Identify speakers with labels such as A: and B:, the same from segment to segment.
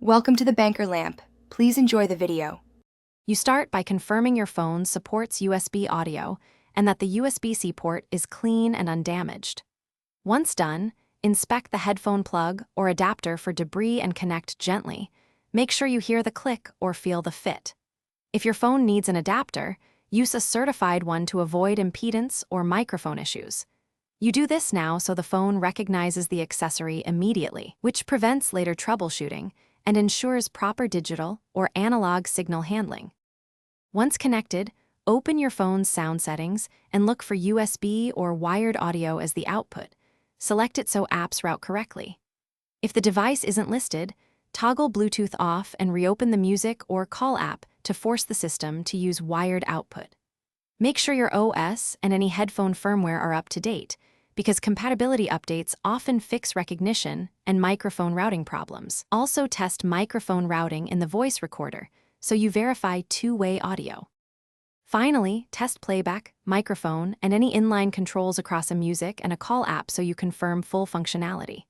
A: Welcome to the Banker Lamp. Please enjoy the video.
B: You start by confirming your phone supports USB audio and that the USB-C port is clean and undamaged. Once done, inspect the headphone plug or adapter for debris and connect gently. Make sure you hear the click or feel the fit. If your phone needs an adapter, use a certified one to avoid impedance or microphone issues. You do this now so the phone recognizes the accessory immediately, which prevents later troubleshooting and ensures proper digital or analog signal handling. Once connected, open your phone's sound settings and look for USB or wired audio as the output. Select it so apps route correctly. If the device isn't listed, toggle Bluetooth off and reopen the music or call app to force the system to use wired output. Make sure your OS and any headphone firmware are up to date, because compatibility updates often fix recognition and microphone routing problems. Also test microphone routing in the voice recorder so you verify two-way audio. Finally, test playback, microphone, and any inline controls across a music and a call app so you confirm full functionality.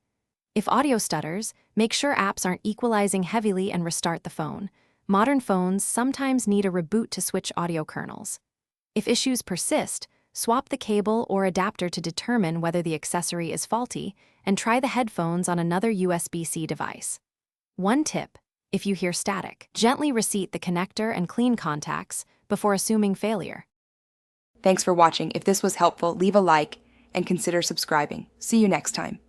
B: If audio stutters, make sure apps aren't equalizing heavily and restart the phone. Modern phones sometimes need a reboot to switch audio kernels. If issues persist, swap the cable or adapter to determine whether the accessory is faulty, and try the headphones on another USB-C device. One tip: if you hear static, gently reseat the connector and clean contacts before assuming failure.
A: Thanks for watching. If this was helpful, leave a like and consider subscribing. See you next time.